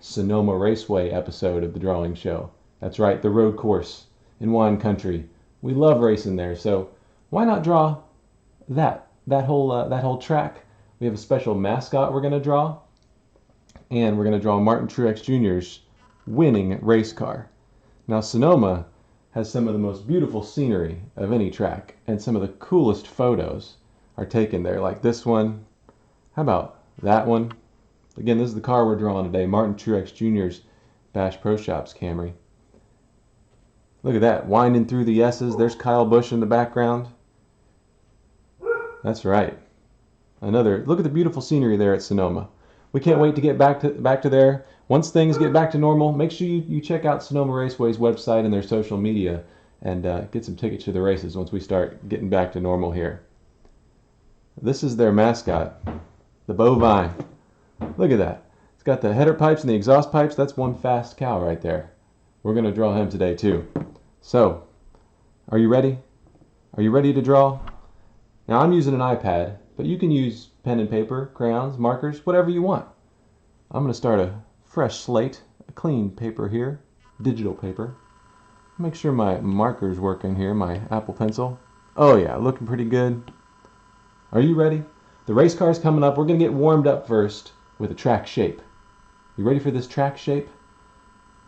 Sonoma Raceway episode of the drawing show. That's right, the road course in wine country. We love racing there, so why not draw that whole track? We have a special mascot we're going to draw, and we're going to draw Martin Truex Jr.'s winning race car. Now, Sonoma has some of the most beautiful scenery of any track, and some of the coolest photos are taken there, like this one. How about that one? Again, this is the car we're drawing today, Martin Truex Jr.'s Bash Pro Shops Camry. Look at that, winding through the S's. There's Kyle Busch in the background. That's right. Look at the beautiful scenery there at Sonoma. We can't wait to get back to there. Once things get back to normal, make sure you check out Sonoma Raceway's website and their social media, and get some tickets to the races once we start getting back to normal here. This is their mascot, the bovine. Look at that. It's got the header pipes and the exhaust pipes. That's one fast cow right there. We're going to draw him today too. So, are you ready? Are you ready to draw? Now, I'm using an iPad, but you can use pen and paper, crayons, markers, whatever you want. I'm going to start a fresh slate, a clean paper here, digital paper. Make sure my marker's working here, my Apple Pencil. Oh yeah, looking pretty good. Are you ready? The race car's coming up. We're going to get warmed up first with a track shape. You ready for this track shape?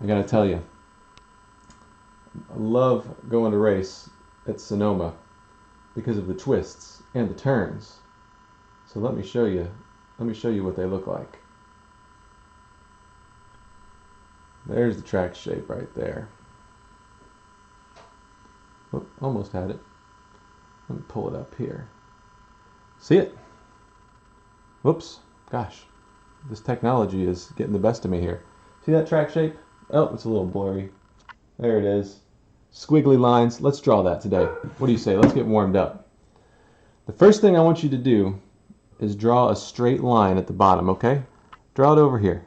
I got to tell you, I love going to race at Sonoma because of the twists and the turns. So let me show you what they look like. There's the track shape right there. Oh, almost had it. Let me pull it up here. See it? Whoops. Gosh. This technology is getting the best of me here. See that track shape? Oh, it's a little blurry. There it is. Squiggly lines. Let's draw that today. What do you say? Let's get warmed up. The first thing I want you to do is draw a straight line at the bottom, okay? Draw it over here.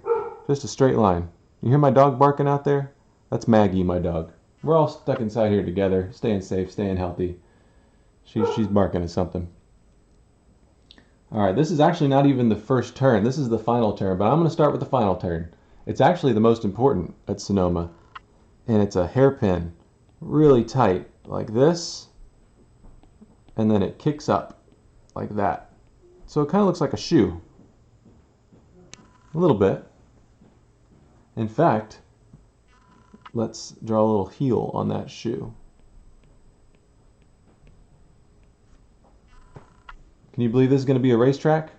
Just a straight line. You hear my dog barking out there? That's Maggie, my dog. We're all stuck inside here together, staying safe, staying healthy. She's barking at something. Alright, this is actually not even the first turn. This is the final turn, but I'm going to start with the final turn. It's actually the most important at Sonoma. And it's a hairpin, really tight, like this. And then it kicks up, like that. So it kind of looks like a shoe. A little bit. In fact, let's draw a little heel on that shoe. Can you believe this is going to be a racetrack?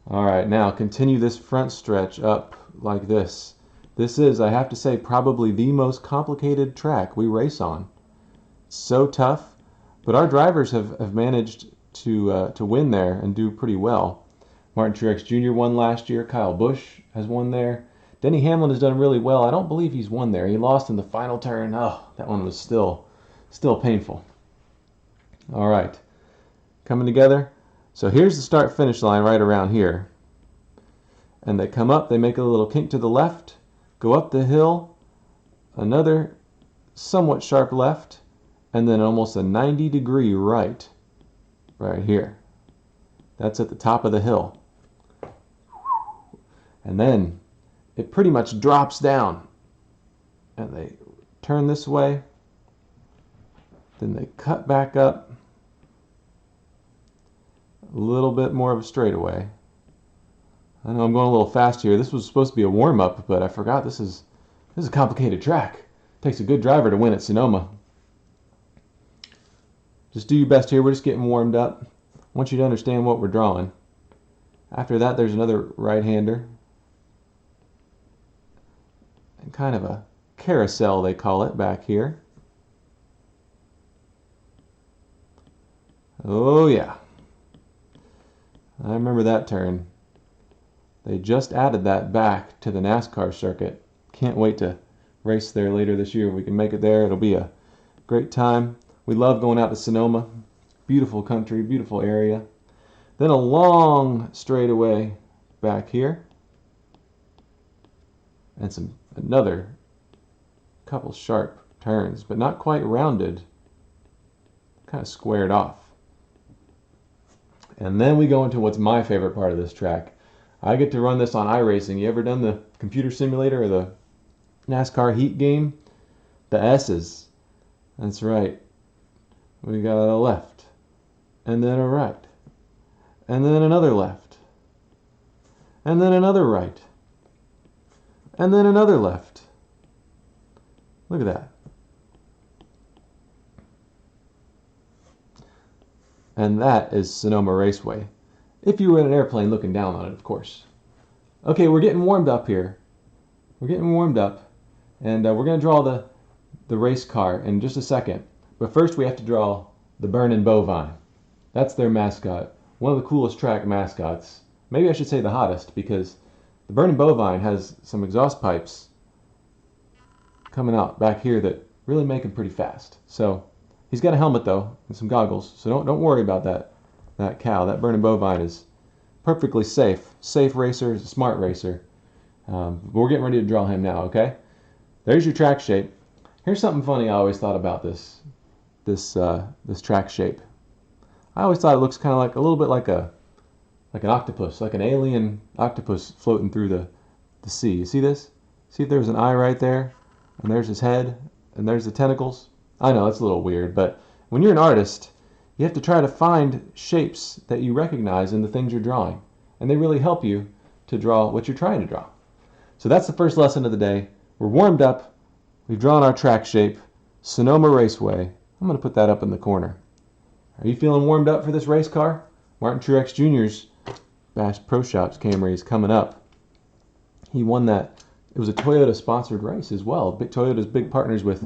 Alright, now continue this front stretch up like this. This is, I have to say, probably the most complicated track we race on. It's so tough, but our drivers have managed to win there and do pretty well. Martin Truex Jr. won last year. Kyle Busch has won there. Denny Hamlin has done really well. I don't believe he's won there. He lost in the final turn. Oh, that one was still painful. All right, coming together. So here's the start-finish line right around here. And they come up, they make a little kink to the left, go up the hill, another somewhat sharp left, and then almost a 90-degree right here. That's at the top of the hill. And then it pretty much drops down. And they turn this way. Then they cut back up. A little bit more of a straightaway. I know I'm going a little fast here. This was supposed to be a warm-up, but I forgot this is a complicated track. It takes a good driver to win at Sonoma. Just do your best here. We're just getting warmed up. I want you to understand what we're drawing. After that, there's another right-hander. And kind of a carousel, they call it, back here. Oh, yeah. I remember that turn. They just added that back to the NASCAR circuit. Can't wait to race there later this year. If we can make it there, it'll be a great time. We love going out to Sonoma. Beautiful country, beautiful area. Then a long straightaway back here. And another couple sharp turns, but not quite rounded. Kind of squared off. And then we go into what's my favorite part of this track. I get to run this on iRacing. You ever done the computer simulator or the NASCAR heat game? The S's. That's right. We got a left, and then a right, and then another left, and then another right, and then another left. Look at that. And that is Sonoma Raceway. If you were in an airplane looking down on it, of course. Okay, we're getting warmed up here. We're getting warmed up, and we're going to draw the race car in just a second. But first we have to draw the Burnin' Bovine. That's their mascot. One of the coolest track mascots. Maybe I should say the hottest, because the Burnin' Bovine has some exhaust pipes coming out back here that really make him pretty fast. So he's got a helmet though and some goggles, so don't worry about that cow. That Burnin' Bovine is perfectly safe. Safe racer, is a smart racer. But we're getting ready to draw him now, okay? There's your track shape. Here's something funny I always thought about this track shape. I always thought it looks kind of like a little bit like an octopus, like an alien octopus floating through the sea. You see this? See if there's an eye right there, and there's his head, and there's the tentacles. I know it's a little weird, but when you're an artist, you have to try to find shapes that you recognize in the things you're drawing, and they really help you to draw what you're trying to draw. So that's the first lesson of the day. We're warmed up. We've drawn our track shape, Sonoma Raceway. I'm going to put that up in the corner. Are you feeling warmed up for this race car? Martin Truex Jr.'s Bash Pro Shops Camry is coming up. He won that. It was a Toyota-sponsored race as well. Toyota's big partners with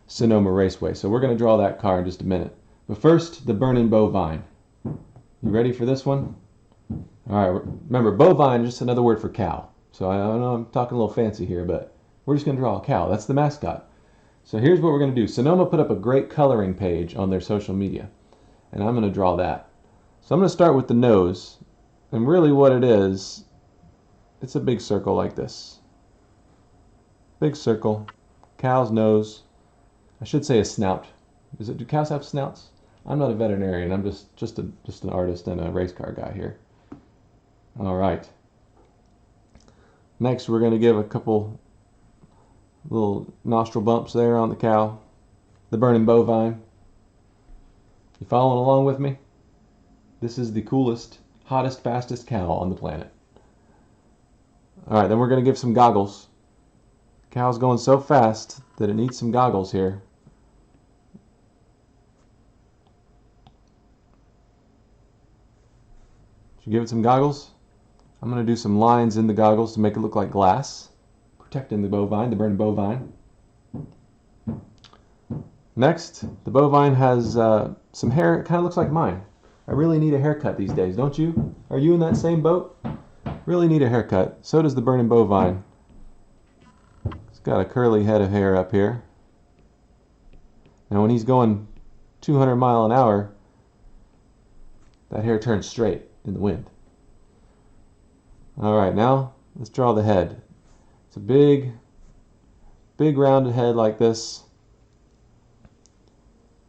Sonoma Raceway. So we're going to draw that car in just a minute. But first, the Burnin' Bovine. You ready for this one? All right. Remember, bovine is just another word for cow. So I know I'm talking a little fancy here, but we're just going to draw a cow. That's the mascot. So here's what we're going to do. Sonoma put up a great coloring page on their social media, and I'm going to draw that. So I'm going to start with the nose, and really what it is, it's a big circle like this. Big circle, cow's nose. I should say a snout. Do cows have snouts? I'm not a veterinarian. I'm just an artist and a race car guy here. All right. Next, we're going to give a couple little nostril bumps there on the cow, the Burnin' Bovine. You following along with me? This is the coolest, hottest, fastest cow on the planet. All right, then we're going to give some goggles. Cow's going so fast that it needs some goggles here. Should you give it some goggles? I'm going to do some lines in the goggles to make it look like glass, protecting the bovine, the Burnin' Bovine. Next, the bovine has some hair. It kind of looks like mine. I really need a haircut these days, don't you? Are you in that same boat? Really need a haircut. So does the Burnin' Bovine. It's got a curly head of hair up here. And when he's going 200 miles an hour, that hair turns straight in the wind. All right, now let's draw the head. It's a big rounded head like this.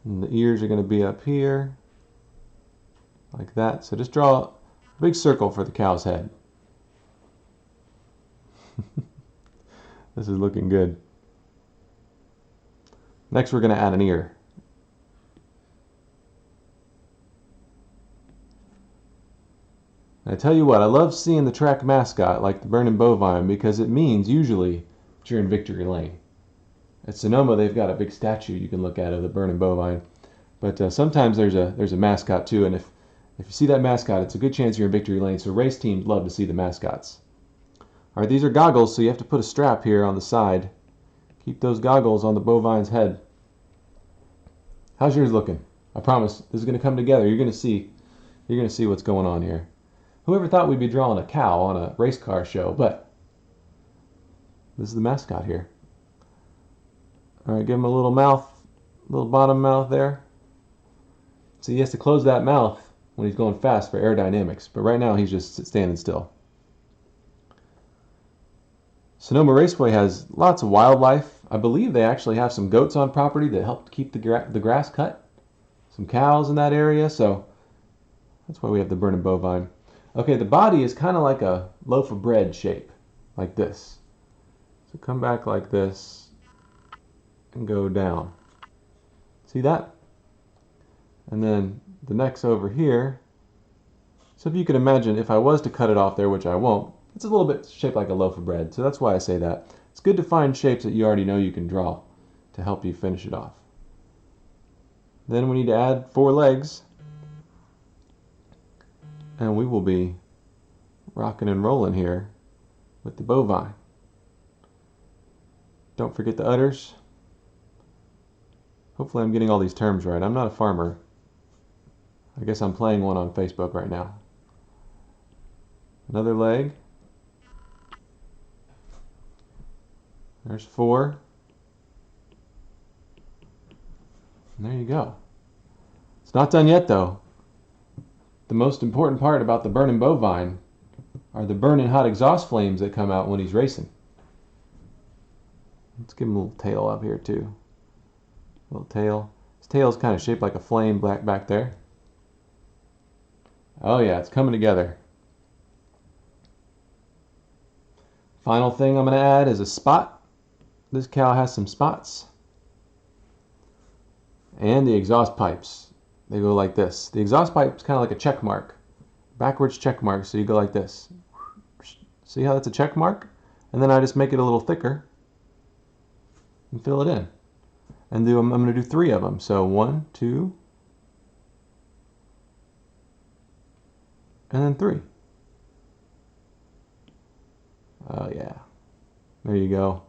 And the ears are going to be up here, like that. So just draw a big circle for the cow's head. This is looking good. Next, we're going to add an ear. I tell you what, I love seeing the track mascot like the Burnin' Bovine because it means usually that you're in victory lane. At Sonoma, they've got a big statue you can look at of the Burnin' Bovine, but sometimes there's a mascot too, and if you see that mascot, it's a good chance you're in victory lane. So race teams love to see the mascots. All right, these are goggles, so you have to put a strap here on the side. Keep those goggles on the bovine's head. How's yours looking? I promise this is going to come together. You're going to see what's going on here. Whoever thought we'd be drawing a cow on a race car show, but this is the mascot here. All right, give him a little mouth, little bottom mouth there. So he has to close that mouth when he's going fast for aerodynamics, but right now he's just standing still. Sonoma Raceway has lots of wildlife. I believe they actually have some goats on property that help keep the grass cut. Some cows in that area, so that's why we have the Burnin' Bovine. Okay, the body is kind of like a loaf of bread shape, like this. So come back like this and go down. See that? And then the neck's over here. So if you can imagine, if I was to cut it off there, which I won't, it's a little bit shaped like a loaf of bread. So that's why I say that. It's good to find shapes that you already know you can draw to help you finish it off. Then we need to add 4 legs. And we will be rocking and rolling here with the bovine. Don't forget the udders. Hopefully I'm getting all these terms right. I'm not a farmer. I guess I'm playing one on Facebook right now. Another leg. There's 4. And there you go. It's not done yet though. The most important part about the burning bovine are the burning hot exhaust flames that come out when he's racing. Let's give him a little tail up here too. A little tail. His tail is kind of shaped like a flame back there. Oh yeah, it's coming together. Final thing I'm going to add is a spot. This cow has some spots. And the exhaust pipes. They go like this. The exhaust pipe is kind of like a check mark. Backwards check mark, so you go like this. See how that's a check mark? And then I just make it a little thicker and fill it in. And I'm going to do 3 of them. So 1, 2, and then 3. Oh yeah. There you go.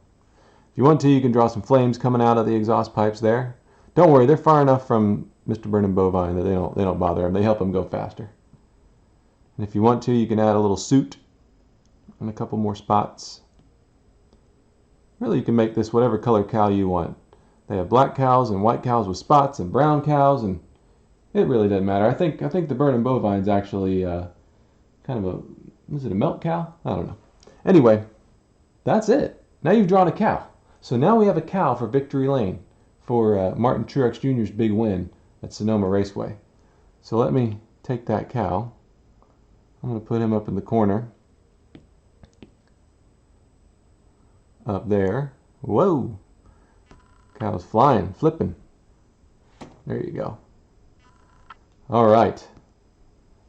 If you want to, you can draw some flames coming out of the exhaust pipes there. Don't worry, they're far enough from Mr. Burning Bovine that they don't bother him. They help him go faster. And if you want to, you can add a little suit and a couple more spots. Really, you can make this whatever color cow you want. They have black cows and white cows with spots and brown cows, and it really doesn't matter. I think the Burning Bovine's actually kind of is it a milk cow? I don't know. Anyway, that's it. Now you've drawn a cow. So now we have a cow for Victory Lane for Martin Truex Jr.'s big win at Sonoma Raceway. So let me take that cow. I'm going to put him up in the corner. Up there. Whoa! Cow's flying, flipping. There you go. All right.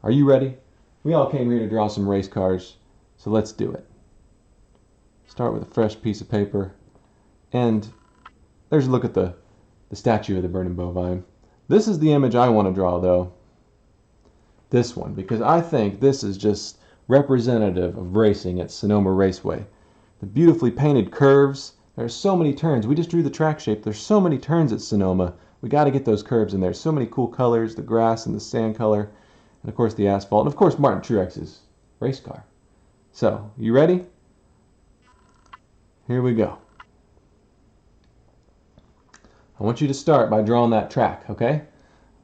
Are you ready? We all came here to draw some race cars, so let's do it. Start with a fresh piece of paper, and there's a look at the statue of the Burning Bovine. This is the image I want to draw, though. This one, because I think this is just representative of racing at Sonoma Raceway. The beautifully painted curves. There's so many turns. We just drew the track shape. There's so many turns at Sonoma. We got to get those curves in there. So many cool colors, the grass and the sand color, and of course the asphalt, and of course Martin Truex's race car. So, you ready? Here we go. I want you to start by drawing that track, okay?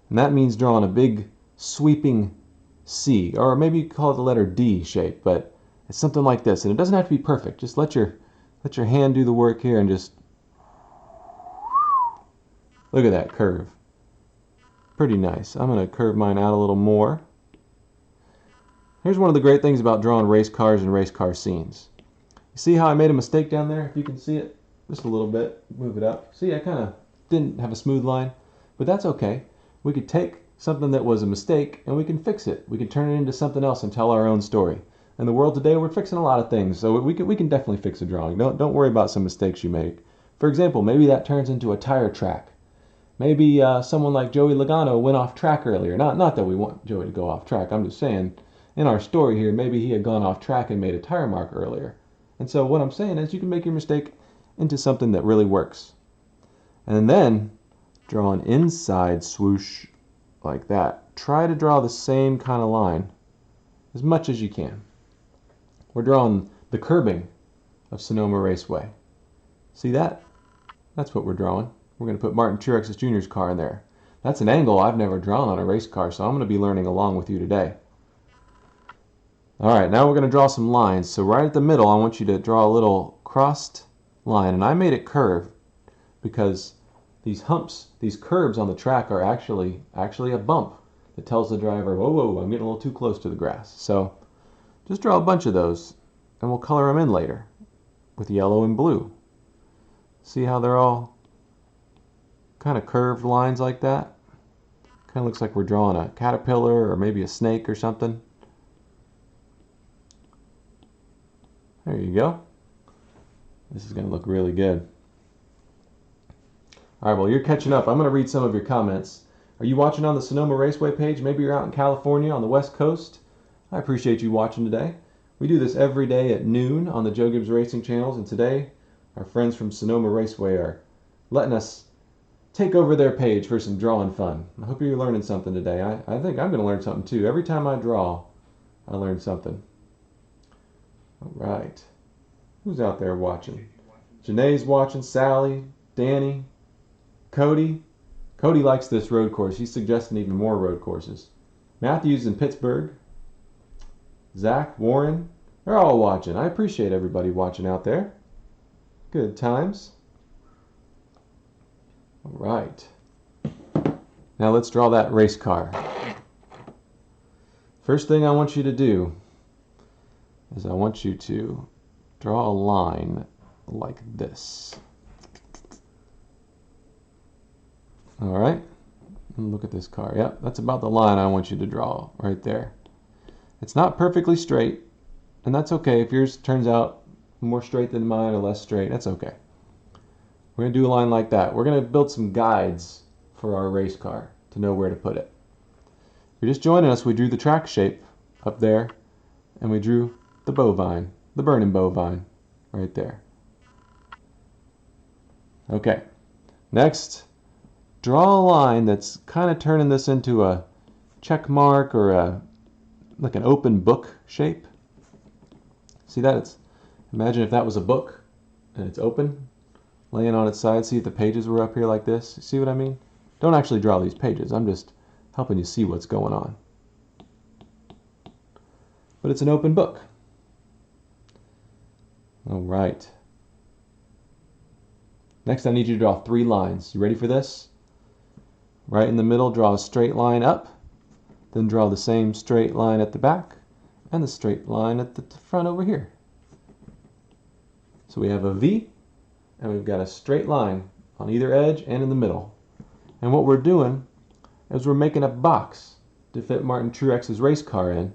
And that means drawing a big sweeping C, or maybe you call it the letter D shape, but it's something like this. And it doesn't have to be perfect. Just let your hand do the work here and just look at that curve. Pretty nice. I'm going to curve mine out a little more. Here's one of the great things about drawing race cars and race car scenes. You see how I made a mistake down there? If you can see it, just a little bit. Move it up. See, I kind of didn't have a smooth line, but that's okay. We could take something that was a mistake and we can fix it. We can turn it into something else and tell our own story. In the world today, we're fixing a lot of things, so we can definitely fix a drawing. Don't worry about some mistakes you make. For example, maybe that turns into a tire track. Maybe someone like Joey Logano went off track earlier. Not that we want Joey to go off track. I'm just saying, in our story here, maybe he had gone off track and made a tire mark earlier. And so what I'm saying is you can make your mistake into something that really works. And then draw an inside swoosh like that. Try to draw the same kind of line as much as you can. We're drawing the curbing of Sonoma Raceway. See that? That's what we're drawing. We're going to put Martin Truex Jr.'s car in there. That's an angle I've never drawn on a race car, so I'm going to be learning along with you today. Alright, now we're going to draw some lines. So right at the middle, I want you to draw a little crossed line. And I made it curved because these humps, these curbs on the track are actually a bump that tells the driver, whoa, I'm getting a little too close to the grass. So Just draw a bunch of those, and we'll color them in later with yellow and blue. See how they're all kind of curved lines like that? Kind of looks like we're drawing a caterpillar or maybe a snake or something. There you go. This is going to look really good. All right, well, you're catching up. I'm going to read some of your comments. Are you watching on the Sonoma Raceway page? Maybe you're out in California on the West Coast. I appreciate you watching today. We do this every day at noon on the Joe Gibbs Racing channels, and today our friends from Sonoma Raceway are letting us take over their page for some drawing fun. I hope you're learning something today. I think I'm going to learn something too. Every time I draw, I learn something. All right. Who's out there watching? Janae's watching, Sally, Danny, Cody. Cody likes this road course. He's suggesting even more road courses. Matthew's in Pittsburgh. Zach, Warren, they're all watching. I appreciate everybody watching out there. Good times. All right. Now let's draw that race car. First thing I want you to do is I want you to draw a line like this. All right. And look at this car. Yep, that's about the line I want you to draw right there. It's not perfectly straight, and that's okay. If yours turns out more straight than mine or less straight, that's okay. We're going to do a line like that. We're going to build some guides for our race car to know where to put it. If you're just joining us, we drew the track shape up there, and we drew the bovine, the burning bovine, right there. Okay, next, draw a line that's kind of turning this into a check mark or like an open book shape. See that? Imagine if that was a book and it's open, laying on its side. See if the pages were up here like this. See what I mean? Don't actually draw these pages. I'm just helping you see what's going on. But it's an open book. All right. Next, I need you to draw 3 lines. You ready for this? Right in the middle, draw a straight line up. Then draw the same straight line at the back and the straight line at the front over here. So we have a V and we've got a straight line on either edge and in the middle. And what we're doing is we're making a box to fit Martin Truex's race car in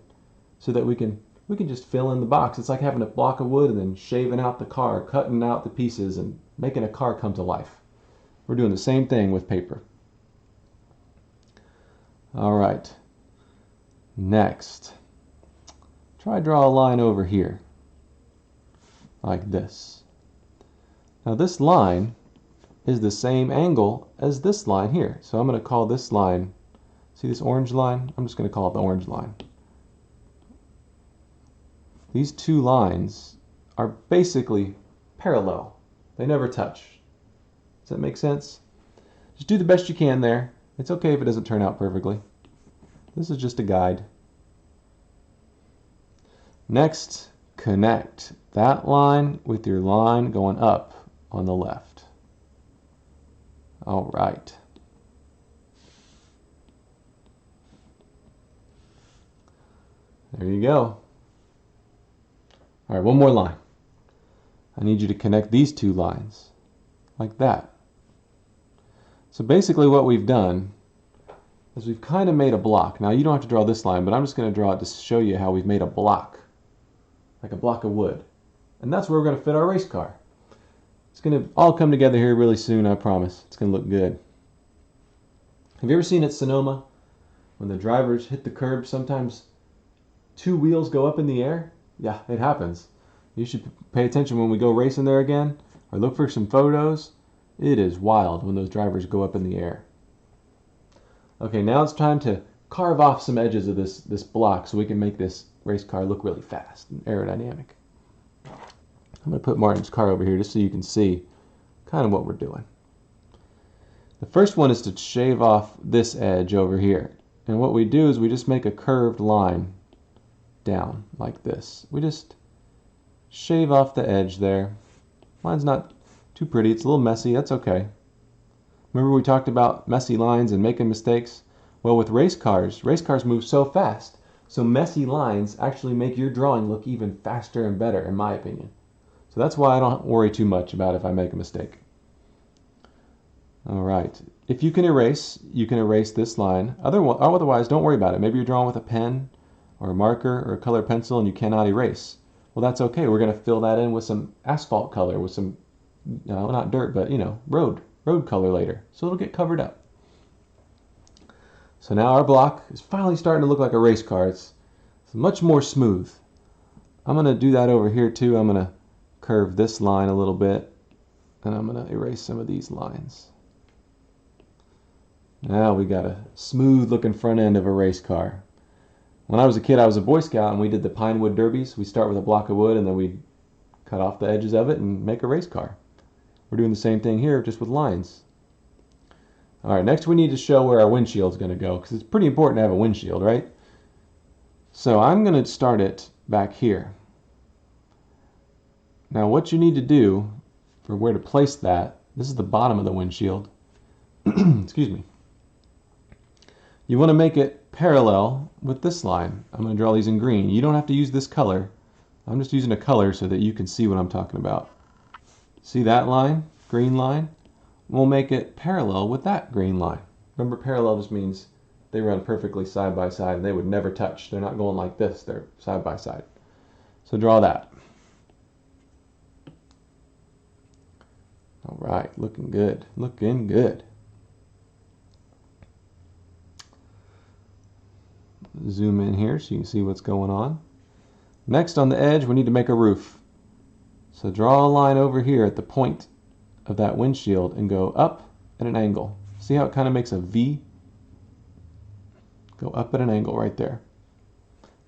so that we can just fill in the box. It's like having a block of wood and then shaving out the car, cutting out the pieces and making a car come to life. We're doing the same thing with paper. All right. Next, try draw a line over here, like this. Now this line is the same angle as this line here. So I'm going to call this line, see this orange line? I'm just going to call it the orange line. These 2 lines are basically parallel. They never touch. Does that make sense? Just do the best you can there. It's okay if it doesn't turn out perfectly. This is just a guide. Next, connect that line with your line going up on the left. All right. There you go. All right, one more line. I need you to connect these 2 lines like that. So basically what we've done is we've kind of made a block. Now you don't have to draw this line, but I'm just going to draw it to show you how we've made a block, like a block of wood. And that's where we're going to fit our race car. It's going to all come together here really soon, I promise. It's going to look good. Have you ever seen at Sonoma when the drivers hit the curb, sometimes 2 wheels go up in the air? Yeah, it happens. You should pay attention when we go racing there again, or look for some photos. It is wild when those drivers go up in the air. Okay, now it's time to carve off some edges of this block so we can make this race car look really fast and aerodynamic. I'm going to put Martin's car over here just so you can see kind of what we're doing. The first one is to shave off this edge over here. And what we do is we just make a curved line down like this. We just shave off the edge there. Mine's not too pretty. It's a little messy. That's okay. Remember we talked about messy lines and making mistakes? Well, with race cars move so fast. So messy lines actually make your drawing look even faster and better, in my opinion. So that's why I don't worry too much about if I make a mistake. All right. If you can erase this line. Otherwise, don't worry about it. Maybe you're drawing with a pen or a marker or a colored pencil and you cannot erase. Well, that's okay. We're going to fill that in with some asphalt color, with some, not dirt, but, road color later. So it'll get covered up. So now our block is finally starting to look like a race car. It's much more smooth. I'm going to do that over here too. I'm going to curve this line a little bit, and I'm going to erase some of these lines. Now we got a smooth looking front end of a race car. When I was a kid, I was a Boy Scout, and we did the pine wood derbies. We start with a block of wood, and then we cut off the edges of it and make a race car. We're doing the same thing here, just with lines. All right, next we need to show where our windshield is going to go, because it's pretty important to have a windshield, right? So I'm going to start it back here. Now what you need to do for where to place that, this is the bottom of the windshield. Excuse me. You want to make it parallel with this line. I'm going to draw these in green. You don't have to use this color. I'm just using a color so that you can see what I'm talking about. See that line? Green line? We'll make it parallel with that green line. Remember, parallel just means they run perfectly side by side and they would never touch. They're not going like this. They're side by side. So draw that. All right, looking good. Looking good. Zoom in here so you can see what's going on. Next, on the edge, we need to make a roof. So draw a line over here at the point of that windshield and go up at an angle. See how it kind of makes a V? Go up at an angle right there.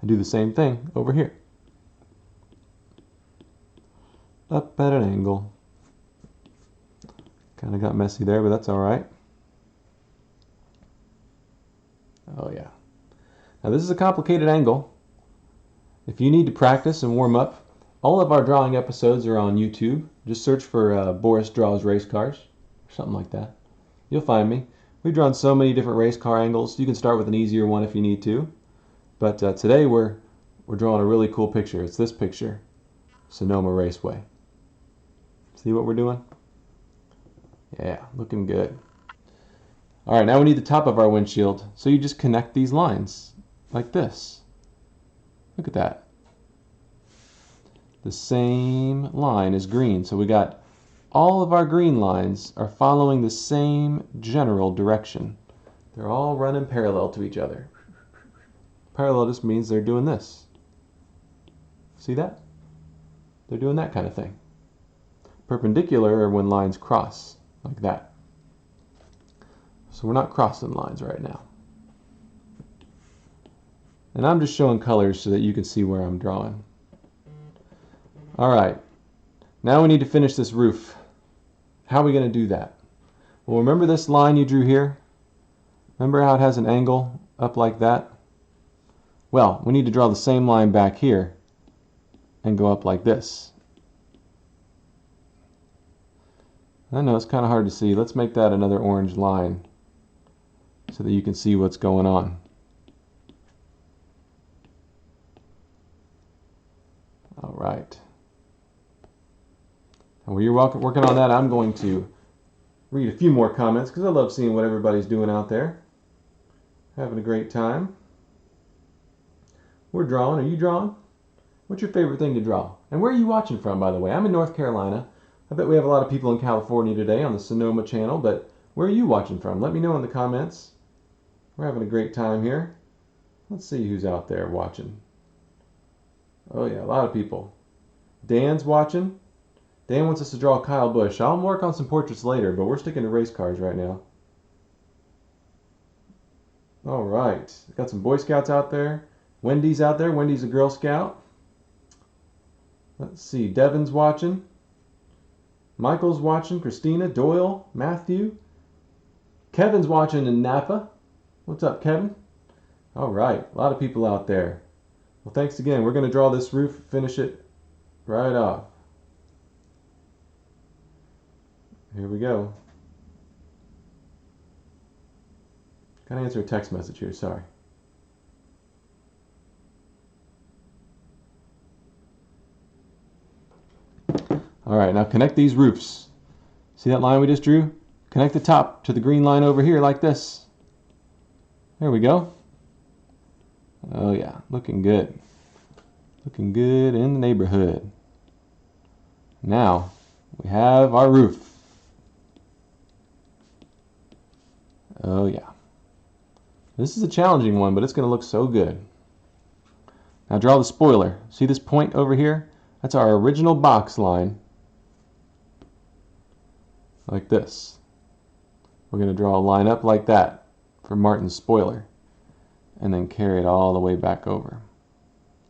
And do the same thing over here. Up at an angle. Kind of got messy there, but that's all right. Oh yeah. Now this is a complicated angle. If you need to practice and warm up, all of our drawing episodes are on YouTube. Just search for Boris Draws Race Cars, or something like that. You'll find me. We've drawn so many different race car angles. You can start with an easier one if you need to. But today we're drawing a really cool picture. It's this picture, Sonoma Raceway. See what we're doing? Yeah, looking good. All right, now we need the top of our windshield. So you just connect these lines like this. Look at that. The same line is green. So we got all of our green lines are following the same general direction. They're all running parallel to each other. Parallel just means they're doing this. See that? They're doing that kind of thing. Perpendicular are when lines cross, like that. So we're not crossing lines right now. And I'm just showing colors so that you can see where I'm drawing. All right, now we need to finish this roof. How are we going to do that? Well, remember this line you drew here? Remember how it has an angle up like that? Well, we need to draw the same line back here and go up like this. I know it's kind of hard to see. Let's make that another orange line so that you can see what's going on. All right. And while you're working on that, I'm going to read a few more comments because I love seeing what everybody's doing out there. Having a great time. We're drawing. Are you drawing? What's your favorite thing to draw? And where are you watching from, by the way? I'm in North Carolina. I bet we have a lot of people in California today on the Sonoma channel, but where are you watching from? Let me know in the comments. We're having a great time here. Let's see who's out there watching. Oh yeah, a lot of people. Dan's watching. Dan wants us to draw Kyle Busch. I'll work on some portraits later, but we're sticking to race cars right now. All right, got some Boy Scouts out there. Wendy's out there. Wendy's a Girl Scout. Let's see, Devin's watching. Michael's watching. Christina, Doyle, Matthew. Kevin's watching in Napa. What's up, Kevin? All right, a lot of people out there. Well, thanks again. We're going to draw this roof, finish it right off. Here we go. Gotta answer a text message here, sorry. right, now connect these roofs. See that line we just drew? Connect the top to the green line over here like this. There we go. Oh yeah, looking good. Looking good in the neighborhood. Now, we have our roof. Oh yeah. This is a challenging one, but it's going to look so good. Now draw the spoiler. See this point over here? That's our original box line. Like this. We're going to draw a line up like that for Martin's spoiler. And then carry it all the way back over.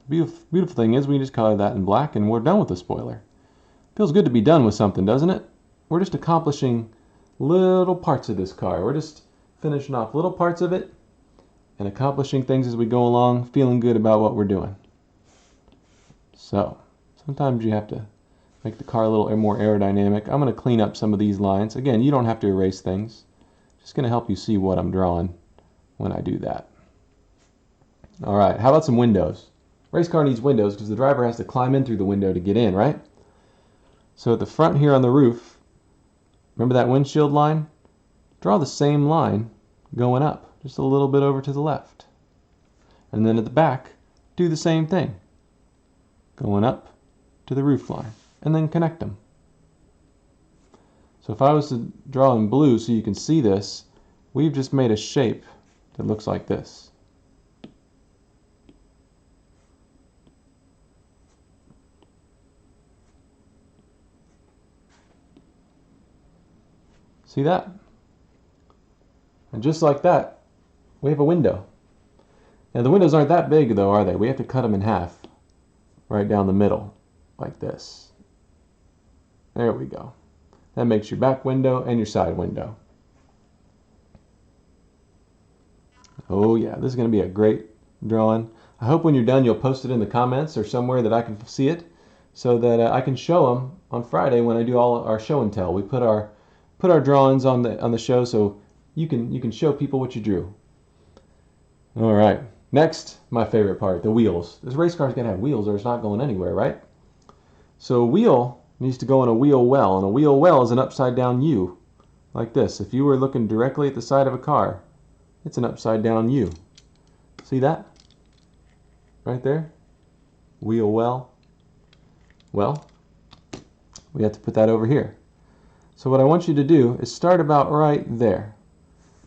Beautiful thing is we can just color that in black and we're done with the spoiler. Feels good to be done with something, doesn't it? We're just accomplishing little parts of this car. We're just finishing off little parts of it and accomplishing things as we go along, feeling good about what we're doing. So, sometimes you have to make the car a little more aerodynamic. I'm going to clean up some of these lines. Again, you don't have to erase things. Just going to help you see what I'm drawing when I do that. Alright, how about some windows? Race car needs windows because the driver has to climb in through the window to get in, right? So at the front here on the roof, remember that windshield line? Draw the same line going up, just a little bit over to the left. And then at the back, do the same thing. Going up to the roof line, and then connect them. So if I was to draw in blue so you can see this, we've just made a shape that looks like this. See that? And just like that, we have a window. Now the windows aren't that big though, are they? We have to cut them in half, right down the middle, like this. There we go. That makes your back window and your side window. Oh yeah, this is going to be a great drawing. I hope when you're done you'll post it in the comments or somewhere that I can see it, so that I can show them on Friday when I do all our show and tell. We put our drawings on the show so you can show people what you drew. All right, next, my favorite part, the wheels. This race car's gotta have wheels or it's not going anywhere, right? So a wheel needs to go in a wheel well, and a wheel well is an upside down U, like this. If you were looking directly at the side of a car, it's an upside down U. See that? Right there? Wheel well. Well, we have to put that over here. So what I want you to do is start about right there.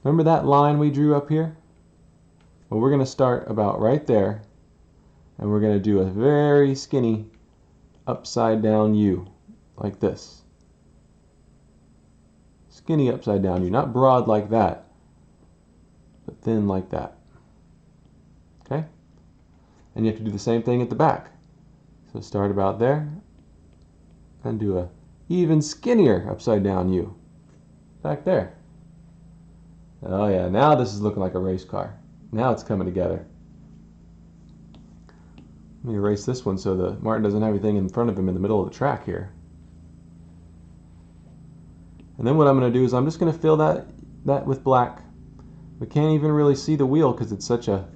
Remember that line we drew up here? Well, we're going to start about right there, and we're going to do a very skinny upside down U, like this. Skinny upside down U, not broad like that, but thin like that. Okay? And you have to do the same thing at the back. So start about there, and do a even skinnier upside down U back there. Oh yeah, now this is looking like a race car. Now it's coming together. Let me erase this one so that Martin doesn't have anything in front of him in the middle of the track here. And then what I'm going to do is I'm just going to fill that with black. We can't even really see the wheel because it's such a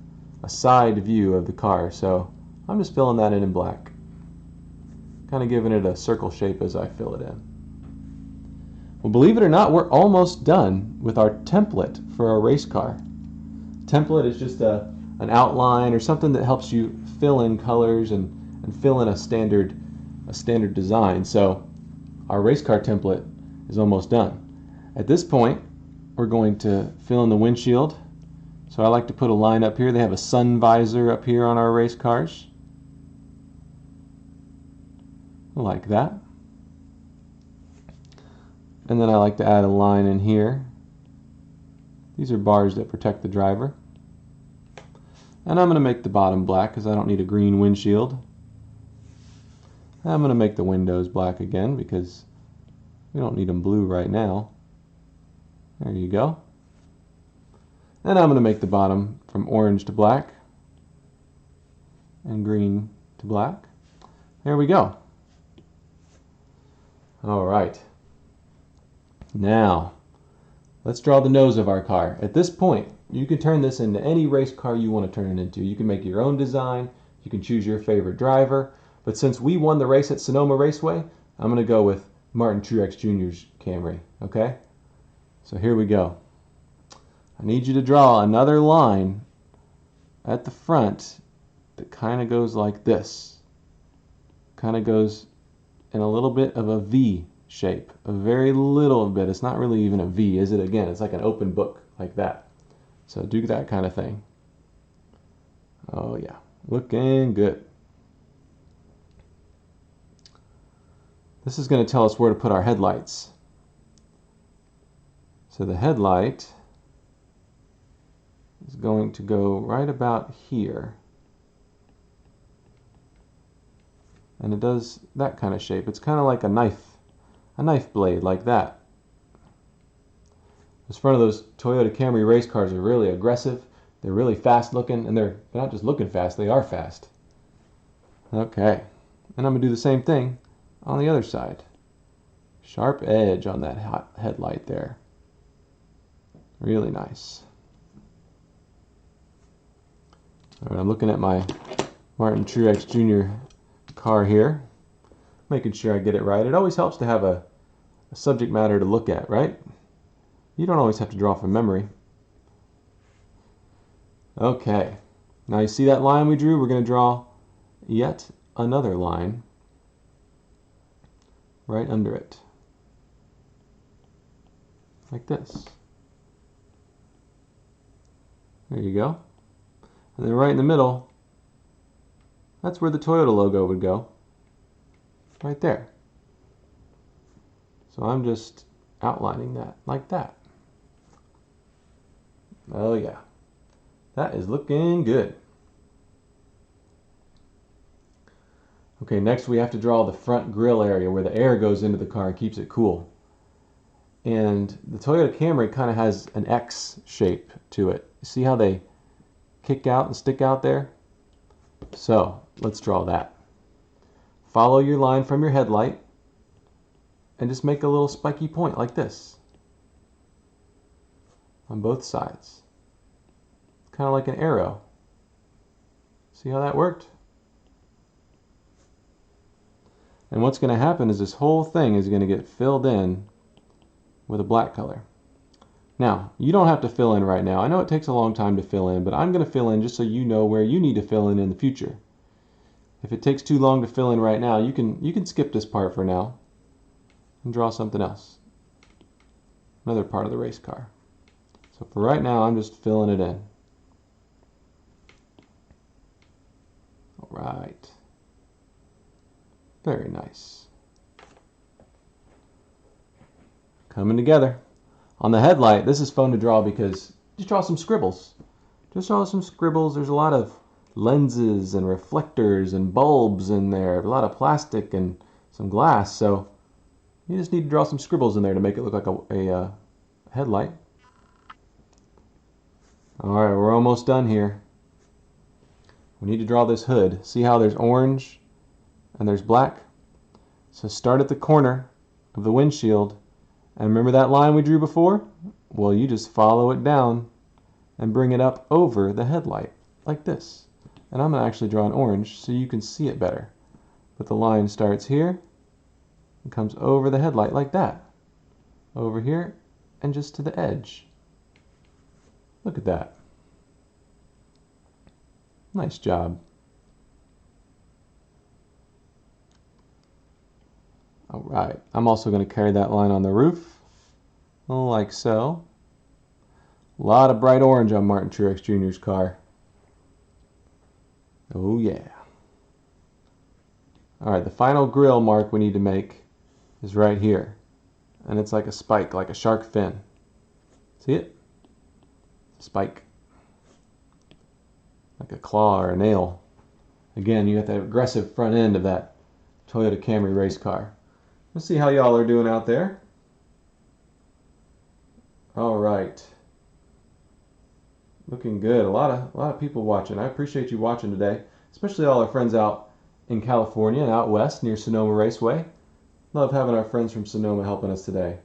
side view of the car, so I'm just filling that in black. Kind of giving it a circle shape as I fill it in. Well, believe it or not, we're almost done with our template for our race car. Template is just an outline or something that helps you fill in colors and fill in a standard design. So our race car template is almost done. At this point, we're going to fill in the windshield. So I like to put a line up here. They have a sun visor up here on our race cars. Like that. And then I like to add a line in here. These are bars that protect the driver. And I'm going to make the bottom black because I don't need a green windshield. I'm going to make the windows black again because we don't need them blue right now. There you go. And I'm going to make the bottom from orange to black and green to black. There we go. All right. Now, let's draw the nose of our car. At this point, you can turn this into any race car you want to turn it into. You can make your own design. You can choose your favorite driver. But since we won the race at Sonoma Raceway, I'm going to go with Martin Truex Jr.'s Camry, okay? So here we go. I need you to draw another line at the front that kind of goes like this. Kind of goes in a little bit of a V shape. A very little bit. It's not really even a V, is it? Again, it's like an open book, like that. So do that kind of thing. Oh yeah, looking good. This is going to tell us where to put our headlights. So the headlight is going to go right about here. And it does that kind of shape. It's kind of like a knife blade, like that. This front of those Toyota Camry race cars are really aggressive. They're really fast looking, and they're not just looking fast, they are fast. Okay, and I'm going to do the same thing on the other side. Sharp edge on that hot headlight there. Really nice. All right, I'm looking at my Martin Truex Jr. car here, making sure I get it right. It always helps to have a subject matter to look at, right? You don't always have to draw from memory. Okay, now you see that line we drew? We're going to draw yet another line right under it, like this. There you go. And then right in the middle, that's where the Toyota logo would go, right there. So I'm just outlining that like that. Oh yeah, that is looking good. Okay, next we have to draw the front grille area where the air goes into the car and keeps it cool. And the Toyota Camry kind of has an X shape to it. See how they kick out and stick out there? So let's draw that. Follow your line from your headlight and just make a little spiky point like this on both sides. Kind of like an arrow. See how that worked? And what's going to happen is this whole thing is going to get filled in with a black color. Now, you don't have to fill in right now. I know it takes a long time to fill in, but I'm going to fill in just so you know where you need to fill in the future. If it takes too long to fill in right now, you can skip this part for now and draw something else. Another part of the race car. So for right now, I'm just filling it in. All right. Very nice. Coming together. On the headlight, this is fun to draw because just draw some scribbles. Just draw some scribbles. There's a lot of lenses and reflectors and bulbs in there, a lot of plastic and some glass, so you just need to draw some scribbles in there to make it look like a headlight. Alright, we're almost done here. We need to draw this hood. See how there's orange and there's black? So start at the corner of the windshield, and remember that line we drew before? Well, you just follow it down and bring it up over the headlight, like this. And I'm going to actually draw an orange so you can see it better. But the line starts here and comes over the headlight like that. Over here and just to the edge. Look at that. Nice job. Alright, I'm also going to carry that line on the roof, like so. A lot of bright orange on Martin Truex Jr.'s car. Oh yeah. Alright, the final grille mark we need to make is right here. And it's like a spike, like a shark fin. See it? Spike. Like a claw or a nail. Again, you have the aggressive front end of that Toyota Camry race car. Let's see how y'all are doing out there. Alright. Looking good. A lot of people watching. I appreciate you watching today, especially all our friends out in California and out west near Sonoma Raceway. Love having our friends from Sonoma helping us today.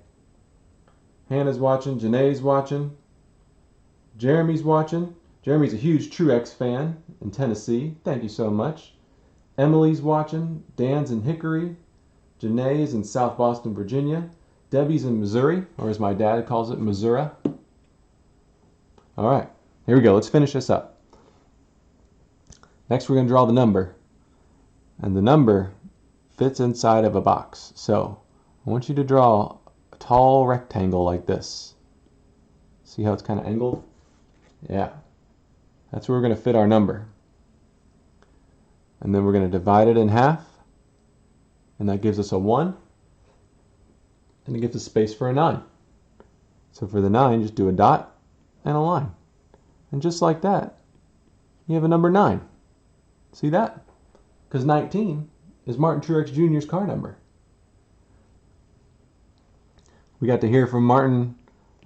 Hannah's watching, Janae's watching, Jeremy's watching. Jeremy's a huge Truex fan in Tennessee. Thank you so much. Emily's watching, Dan's in Hickory, Janae's in South Boston, Virginia. Debbie's in Missouri, or as my dad calls it, Missouri. All right, here we go. Let's finish this up. Next, we're going to draw the number. And the number fits inside of a box. So I want you to draw a tall rectangle like this. See how it's kind of angled? Yeah. That's where we're going to fit our number. And then we're going to divide it in half. And that gives us a 1. And it gives us space for a 9. So for the 9, just do a dot and a line. And just like that, you have a number 9. See that? Because 19 is Martin Truex Jr.'s car number. We got to hear from Martin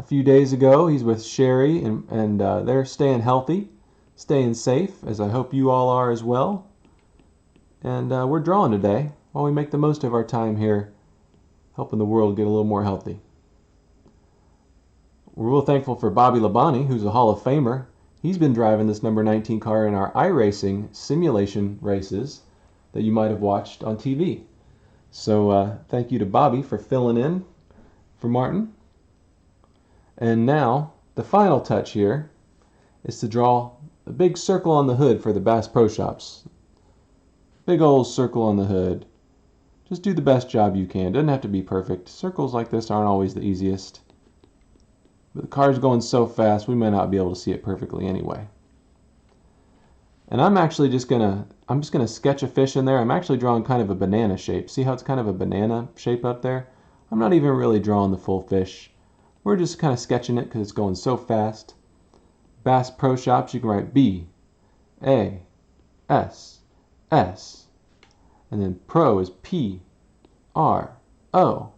a few days ago. He's with Sherry, and they're staying healthy, staying safe, as I hope you all are as well. And we're drawing today while we make the most of our time here, helping the world get a little more healthy. We're real thankful for Bobby Labonte, who's a Hall of Famer. He's been driving this number 19 car in our iRacing simulation races that you might have watched on TV. So thank you to Bobby for filling in for Martin. And now, the final touch here is to draw a big circle on the hood for the Bass Pro Shops. Big old circle on the hood. Just do the best job you can. Doesn't have to be perfect. Circles like this aren't always the easiest. But the car's going so fast, we may not be able to see it perfectly anyway. And I'm actually just gonna sketch a fish in there. I'm actually drawing kind of a banana shape. See how it's kind of a banana shape up there? I'm not even really drawing the full fish. We're just kind of sketching it because it's going so fast. Bass Pro Shops, you can write B, A, S, S. And then Pro is P, R, O.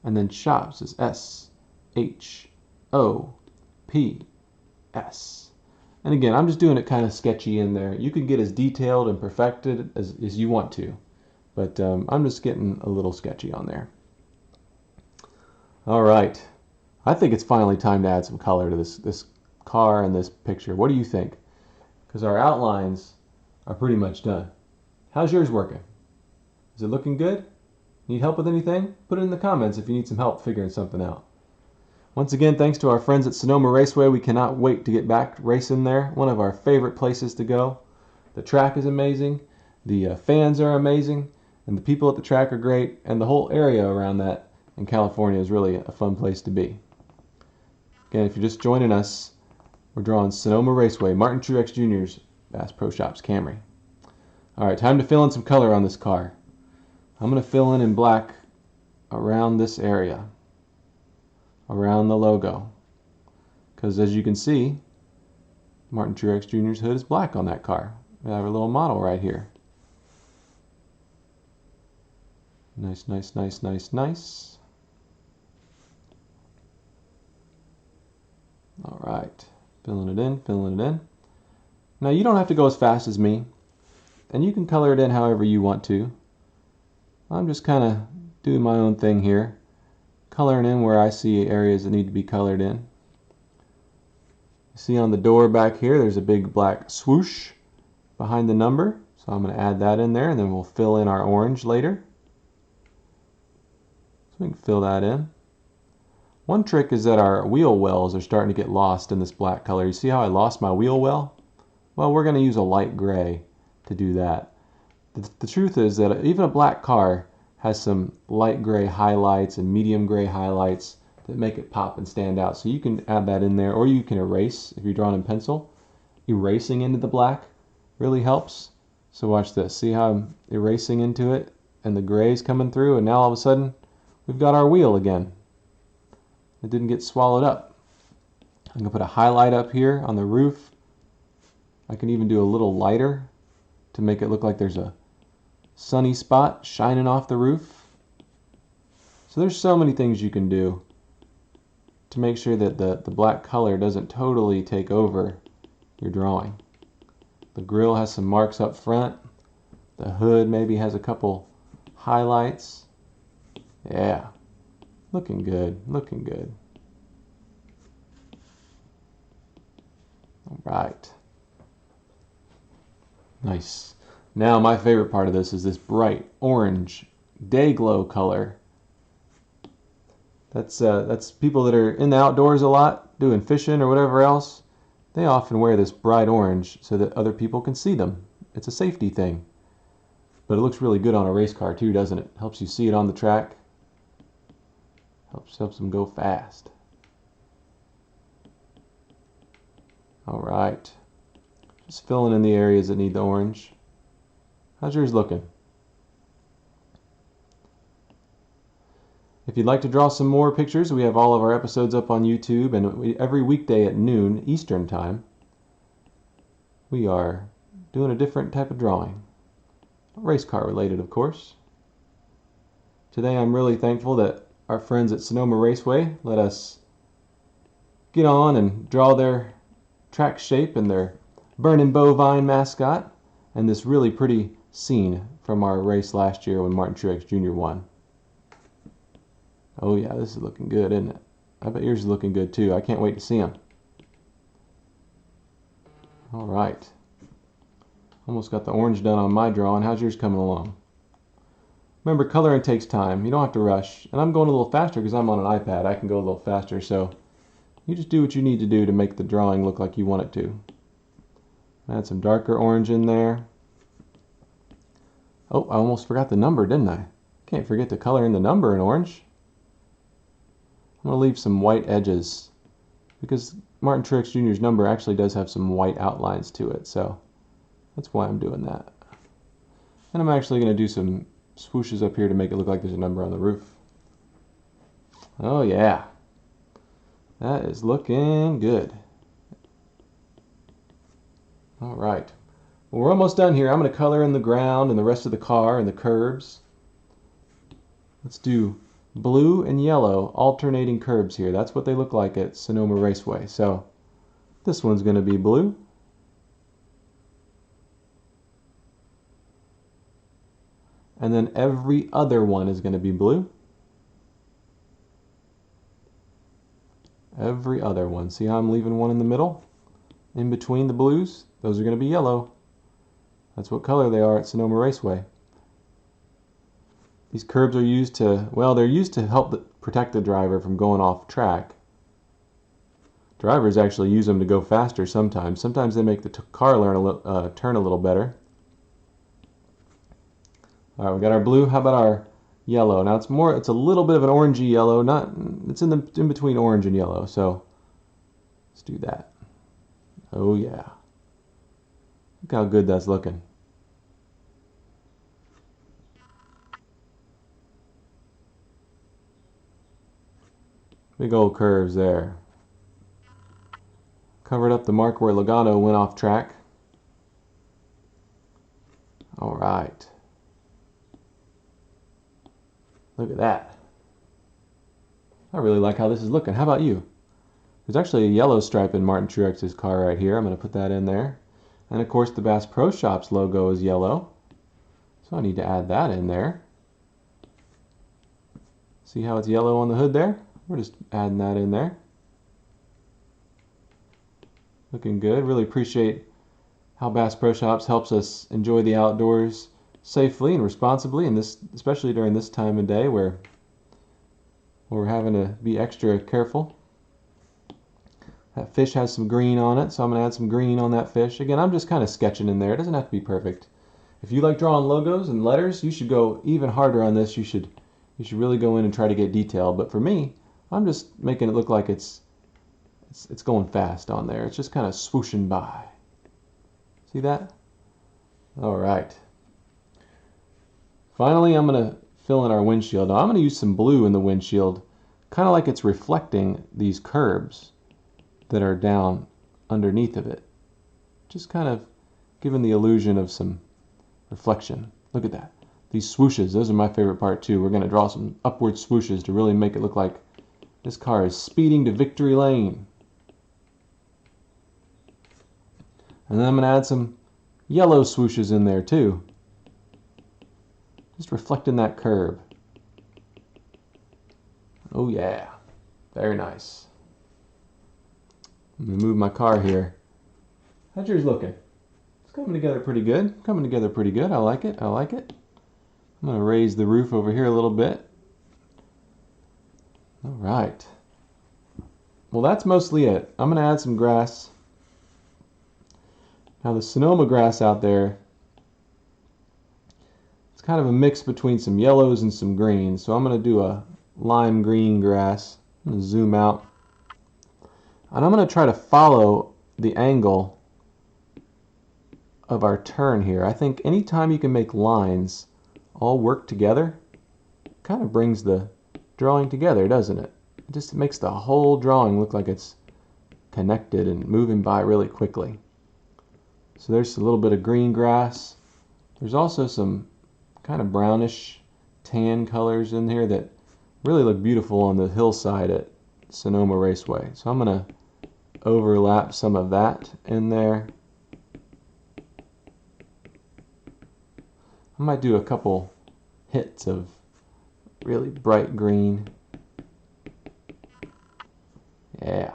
And then Shops is S, H, O, P, S. And again, I'm just doing it kind of sketchy in there. You can get as detailed and perfected as you want to. But I'm just getting a little sketchy on there. All right. I think it's finally time to add some color to this car and this picture. What do you think? Because our outlines are pretty much done. How's yours working? Is it looking good? Need help with anything? Put it in the comments if you need some help figuring something out. Once again, thanks to our friends at Sonoma Raceway. We cannot wait to get back racing there. One of our favorite places to go. The track is amazing. The fans are amazing. And the people at the track are great. And the whole area around that in California is really a fun place to be. Again, if you're just joining us, we're drawing Sonoma Raceway, Martin Truex Jr.'s Bass Pro Shops Camry. All right, time to fill in some color on this car. I'm going to fill in black around this area, around the logo. Because as you can see, Martin Truex Jr.'s hood is black on that car. We have a little model right here. Nice, nice, nice, nice, nice. All right, filling it in, filling it in. Now you don't have to go as fast as me, and you can color it in however you want to. I'm just kind of doing my own thing here, coloring in where I see areas that need to be colored in. You see on the door back here, there's a big black swoosh behind the number, so I'm going to add that in there, and then we'll fill in our orange later. So we can fill that in. One trick is that our wheel wells are starting to get lost in this black color. You see how I lost my wheel well? Well, we're going to use a light gray to do that. The truth is that even a black car has some light gray highlights and medium gray highlights that make it pop and stand out. So you can add that in there, or you can erase if you're drawing in pencil. Erasing into the black really helps. So watch this. See how I'm erasing into it and the gray's coming through, and now all of a sudden we've got our wheel again. It didn't get swallowed up. I'm going to put a highlight up here on the roof. I can even do a little lighter to make it look like there's a sunny spot shining off the roof. So there's so many things you can do to make sure that the black color doesn't totally take over your drawing. The grille has some marks up front. The hood maybe has a couple highlights. Yeah. Looking good, looking good. All right. Nice. Now my favorite part of this is this bright orange day glow color. That's people that are in the outdoors a lot, doing fishing or whatever else. They often wear this bright orange so that other people can see them. It's a safety thing. But it looks really good on a race car too, doesn't it? Helps you see it on the track. Helps them go fast. All right. Just filling in the areas that need the orange. How's yours looking? If you'd like to draw some more pictures, we have all of our episodes up on YouTube, and every weekday at noon Eastern Time, we are doing a different type of drawing. Race car related, of course. Today I'm really thankful that our friends at Sonoma Raceway let us get on and draw their track shape and their burning bovine mascot, and this really pretty scene from our race last year when Martin Truex Jr. won. Oh yeah, this is looking good, isn't it? I bet yours is looking good too. I can't wait to see them. All right. Almost got the orange done on my drawing. How's yours coming along? Remember, coloring takes time. You don't have to rush. And I'm going a little faster because I'm on an iPad. I can go a little faster, so you just do what you need to do to make the drawing look like you want it to. Add some darker orange in there. Oh, I almost forgot the number, didn't I? Can't forget to color in the number in orange. I'm going to leave some white edges because Martin Truex Jr.'s number actually does have some white outlines to it, so that's why I'm doing that. And I'm actually going to do some swooshes up here to make it look like there's a number on the roof. Oh yeah, that is looking good. All right, well, we're almost done here. I'm going to color in the ground and the rest of the car and the curbs. Let's do blue and yellow alternating curbs here. That's what they look like at Sonoma Raceway. So this one's going to be blue. And then every other one is going to be blue. Every other one. See how I'm leaving one in the middle? In between the blues? Those are going to be yellow. That's what color they are at Sonoma Raceway. These curbs are used to, well, they're used to help protect the driver from going off track. Drivers actually use them to go faster sometimes. Sometimes they make the car turn a little better. All right, we got our blue. How about our yellow? Now it's a little bit of an orangey yellow. It's in between orange and yellow. So let's do that. Oh yeah. Look how good that's looking. Big old curves there. Covered up the mark where Logano went off track. All right. Look at that. I really like how this is looking. How about you? There's actually a yellow stripe in Martin Truex's car right here. I'm going to put that in there. And of course the Bass Pro Shops logo is yellow. So I need to add that in there. See how it's yellow on the hood there? We're just adding that in there. Looking good. Really appreciate how Bass Pro Shops helps us enjoy the outdoors safely and responsibly, and especially during this time of day where we're having to be extra careful. That fish has some green on it, so I'm going to add some green on that fish. Again, I'm just kind of sketching in there. It doesn't have to be perfect. If you like drawing logos and letters, you should go even harder on this. You should really go in and try to get detailed. But for me, I'm just making it look like it's going fast on there. It's just kind of swooshing by. See that? All right. Finally, I'm going to fill in our windshield. Now, I'm going to use some blue in the windshield, kind of like it's reflecting these curbs that are down underneath of it. Just kind of giving the illusion of some reflection. Look at that. These swooshes, those are my favorite part too. We're going to draw some upward swooshes to really make it look like this car is speeding to victory lane. And then I'm going to add some yellow swooshes in there too. Just reflecting that curb. Oh yeah, very nice. I'm going to move my car here. How's yours looking? It's coming together pretty good. Coming together pretty good. I like it. I like it. I'm going to raise the roof over here a little bit. All right. Well, that's mostly it. I'm going to add some grass. Now the Sonoma grass out there, it's kind of a mix between some yellows and some greens. So I'm going to do a lime green grass. I'm going to zoom out. And I'm going to try to follow the angle of our turn here. I think anytime you can make lines all work together, it kind of brings the drawing together, doesn't it? It just makes the whole drawing look like it's connected and moving by really quickly. So there's a little bit of green grass. There's also some kind of brownish tan colors in here that really look beautiful on the hillside at Sonoma Raceway. So I'm going to overlap some of that in there. I might do a couple hits of really bright green. Yeah,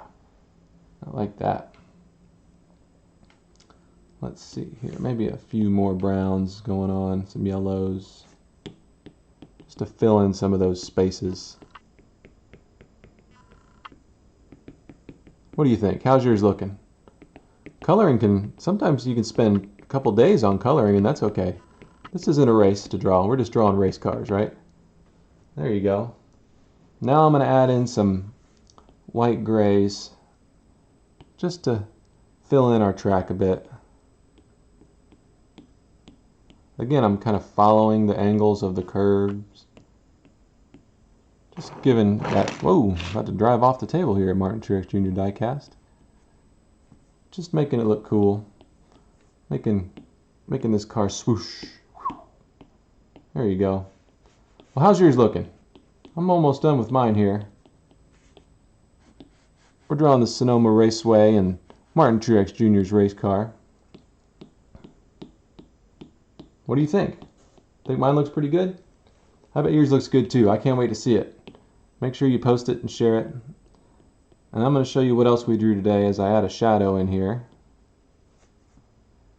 I like that. Let's see here, maybe a few more browns going on, some yellows, just to fill in some of those spaces. What do you think? How's yours looking? Coloring sometimes you can spend a couple days on coloring, and that's okay. This isn't a race to draw. We're just drawing race cars, right? There you go. Now I'm going to add in some white grays just to fill in our track a bit. Again, I'm kind of following the angles of the curves. Just giving that, whoa, about to drive off the table here at Martin Truex Jr. Diecast. Just making it look cool. Making this car swoosh. There you go. Well, how's yours looking? I'm almost done with mine here. We're drawing the Sonoma Raceway and Martin Truex Jr.'s race car. What do you think? Think mine looks pretty good? I bet yours looks good too. I can't wait to see it. Make sure you post it and share it. And I'm going to show you what else we drew today as I add a shadow in here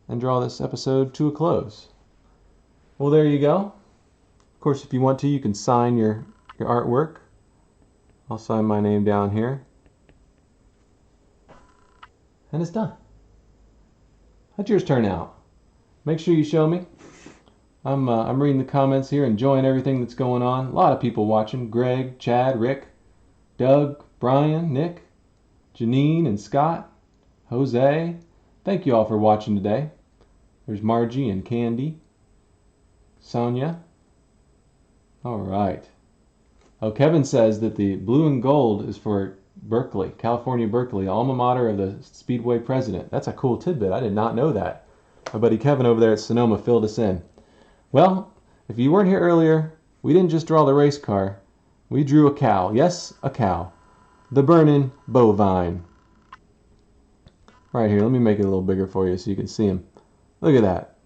and draw this episode to a close. Well, there you go. Of course, if you want to, you can sign your artwork. I'll sign my name down here. And it's done. How'd yours turn out? Make sure you show me. I'm reading the comments here, enjoying everything that's going on. A lot of people watching. Greg, Chad, Rick, Doug, Brian, Nick, Janine, and Scott, Jose. Thank you all for watching today. There's Margie and Candy, Sonia. All right. Oh, Kevin says that the blue and gold is for Berkeley, California Berkeley, alma mater of the Speedway president. That's a cool tidbit. I did not know that. My buddy Kevin over there at Sonoma filled us in. Well, if you weren't here earlier, we didn't just draw the race car. We drew a cow. Yes, a cow. The burning bovine. Right here, let me make it a little bigger for you so you can see him. Look at that.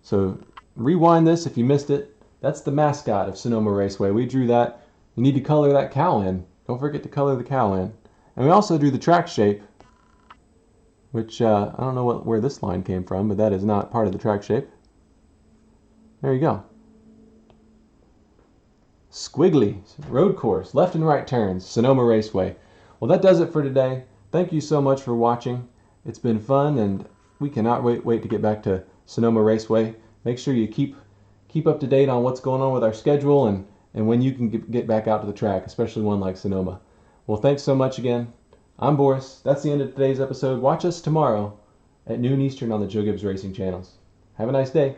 So rewind this if you missed it. That's the mascot of Sonoma Raceway. We drew that. You need to color that cow in. Don't forget to color the cow in. And we also drew the track shape, which I don't know where this line came from, but that is not part of the track shape. There you go. Squiggly, road course, left and right turns, Sonoma Raceway. Well, that does it for today. Thank you so much for watching. It's been fun, and we cannot wait to get back to Sonoma Raceway. Make sure you keep up to date on what's going on with our schedule and when you can get back out to the track, especially one like Sonoma. Well, thanks so much again. I'm Boris. That's the end of today's episode. Watch us tomorrow at noon Eastern on the Joe Gibbs Racing channels. Have a nice day.